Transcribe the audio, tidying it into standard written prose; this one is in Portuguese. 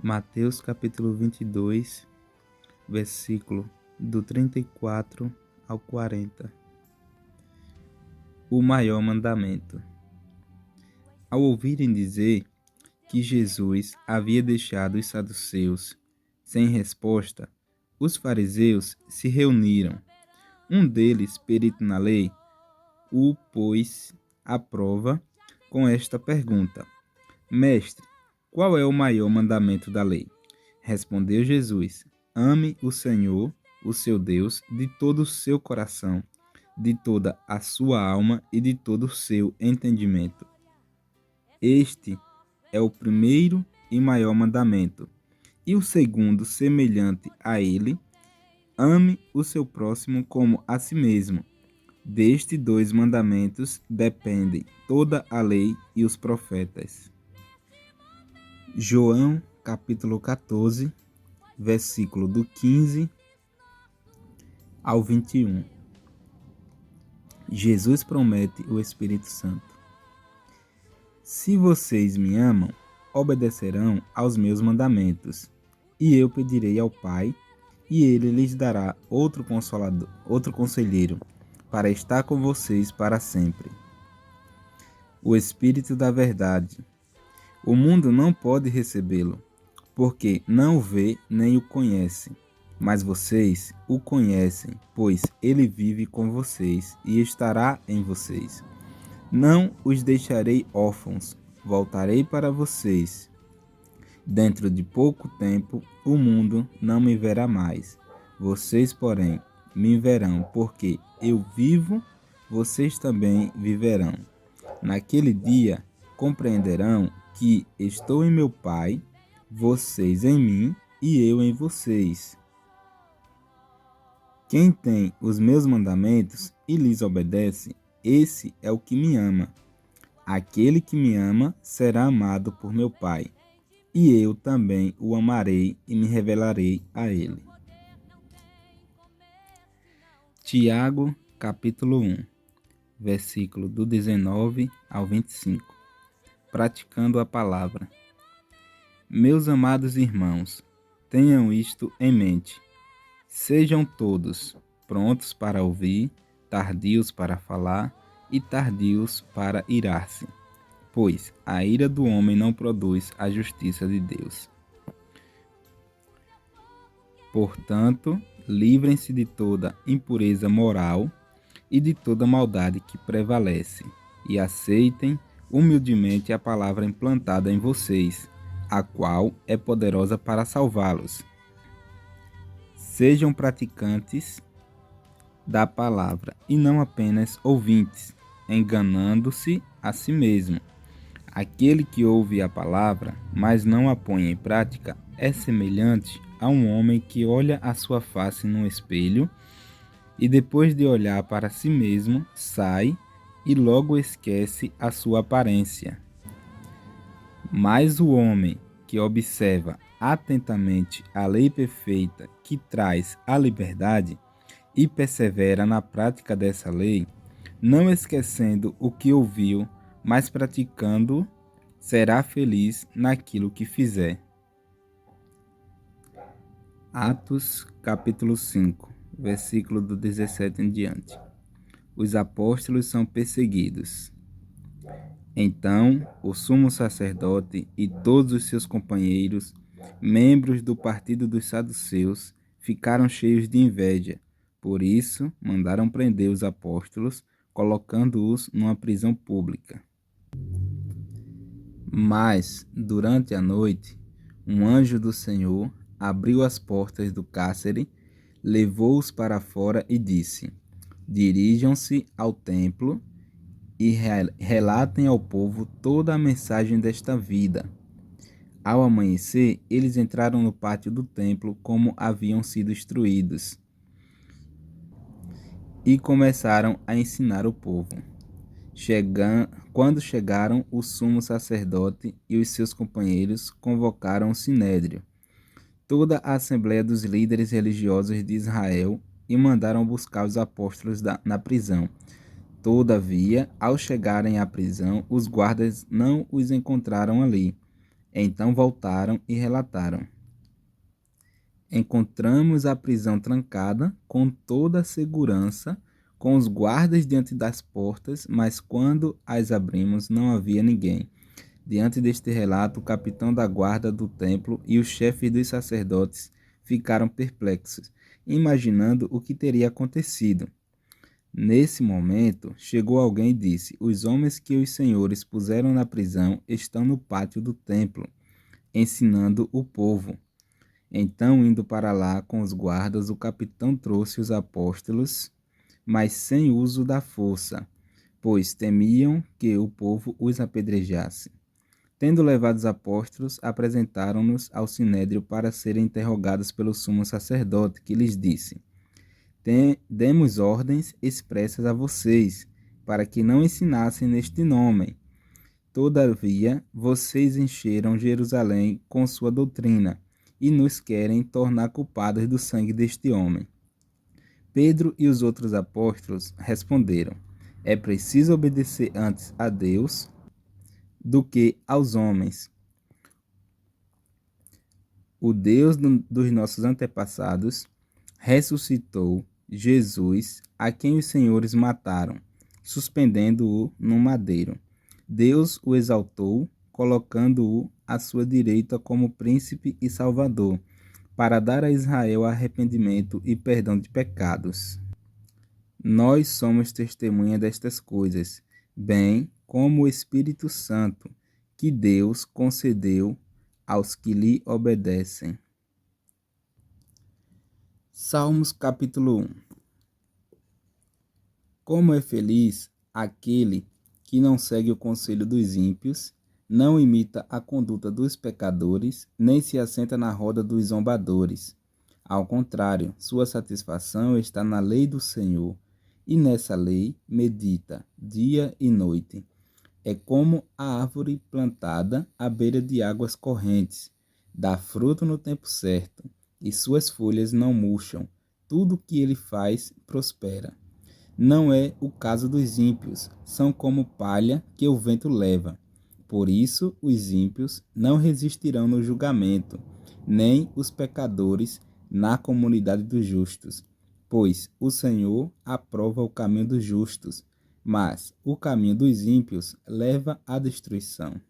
Mateus capítulo 22, versículo do 34 ao 40. O maior mandamento. Ao ouvirem dizer que Jesus havia deixado os saduceus sem resposta, os fariseus se reuniram. Um deles, perito na lei, o pôs à prova com esta pergunta: Mestre, qual é o maior mandamento da lei? Respondeu Jesus: Ame o Senhor, o seu Deus, de todo o seu coração, de toda a sua alma e de todo o seu entendimento. Este é o primeiro e maior mandamento. E o segundo, semelhante a ele: ame o seu próximo como a si mesmo. Destes dois mandamentos dependem toda a lei e os profetas. João, capítulo 14, versículo do 15 ao 21. Jesus promete o Espírito Santo. Se vocês me amam, obedecerão aos meus mandamentos, e eu pedirei ao Pai, e ele lhes dará outro consolador, outro conselheiro, para estar com vocês para sempre. O Espírito da Verdade. O mundo não pode recebê-lo, porque não o vê nem o conhece. Mas vocês o conhecem, pois ele vive com vocês e estará em vocês. Não os deixarei órfãos, voltarei para vocês. Dentro de pouco tempo, o mundo não me verá mais. Vocês, porém, me verão, porque eu vivo, vocês também viverão. Naquele dia, compreenderão que estou em meu Pai, vocês em mim e eu em vocês. Quem tem os meus mandamentos e lhes obedece, esse é o que me ama. Aquele que me ama será amado por meu Pai, e eu também o amarei e me revelarei a ele. Tiago, capítulo 1, versículo do 19 ao 25. Praticando a palavra. Meus amados irmãos, tenham isto em mente. Sejam todos prontos para ouvir, tardios para falar e tardios para irar-se, pois a ira do homem não produz a justiça de Deus. Portanto, livrem-se de toda impureza moral e de toda maldade que prevalece, e aceitem humildemente a palavra implantada em vocês, a qual é poderosa para salvá-los. Sejam praticantes da palavra e não apenas ouvintes, enganando-se a si mesmo. Aquele que ouve a palavra, mas não a põe em prática, é semelhante a um homem que olha a sua face no espelho e depois de olhar para si mesmo, sai e logo esquece a sua aparência. Mas o homem que observa atentamente a lei perfeita que traz a liberdade e persevera na prática dessa lei, não esquecendo o que ouviu, mas praticando, será feliz naquilo que fizer. Atos, capítulo 5, versículo do 17 em diante. Os apóstolos são perseguidos. Então, o sumo sacerdote e todos os seus companheiros, membros do partido dos saduceus, ficaram cheios de inveja. Por isso, mandaram prender os apóstolos, colocando-os numa prisão pública. Mas, durante a noite, um anjo do Senhor abriu as portas do cárcere, levou-os para fora e disse: Dirijam-se ao templo e relatem ao povo toda a mensagem desta vida. Ao amanhecer, eles entraram no pátio do templo como haviam sido instruídos e começaram a ensinar o povo. Quando chegaram, o sumo sacerdote e os seus companheiros convocaram o sinédrio, toda a assembleia dos líderes religiosos de Israel, e mandaram buscar os apóstolos na prisão. Todavia, ao chegarem à prisão, os guardas não os encontraram ali. Então voltaram e relataram: encontramos a prisão trancada com toda a segurança, com os guardas diante das portas, mas quando as abrimos não havia ninguém. Diante deste relato, o capitão da guarda do templo e os chefes dos sacerdotes ficaram perplexos, imaginando o que teria acontecido. Nesse momento, chegou alguém e disse: os homens que os senhores puseram na prisão estão no pátio do templo, ensinando o povo. Então, indo para lá com os guardas, o capitão trouxe os apóstolos, mas sem uso da força, pois temiam que o povo os apedrejasse. Tendo levado os apóstolos, apresentaram-nos ao sinédrio para serem interrogados pelo sumo sacerdote, que lhes disse: demos ordens expressas a vocês, para que não ensinassem neste nome. Todavia, vocês encheram Jerusalém com sua doutrina, e nos querem tornar culpados do sangue deste homem. Pedro e os outros apóstolos responderam: é preciso obedecer antes a Deus do que aos homens. O Deus dos nossos antepassados ressuscitou Jesus, a quem os senhores mataram, suspendendo-o no madeiro. Deus o exaltou, colocando-o à sua direita como príncipe e salvador, para dar a Israel arrependimento e perdão de pecados. Nós somos testemunha destas coisas, bem como o Espírito Santo, que Deus concedeu aos que lhe obedecem. Salmos capítulo 1. Como é feliz aquele que não segue o conselho dos ímpios, não imita a conduta dos pecadores, nem se assenta na roda dos zombadores. Ao contrário, sua satisfação está na lei do Senhor, e nessa lei medita dia e noite. É como a árvore plantada à beira de águas correntes, dá fruto no tempo certo, e suas folhas não murcham. Tudo o que ele faz prospera. Não é o caso dos ímpios, são como palha que o vento leva. Por isso, os ímpios não resistirão no julgamento, nem os pecadores na comunidade dos justos. Pois o Senhor aprova o caminho dos justos, mas o caminho dos ímpios leva à destruição.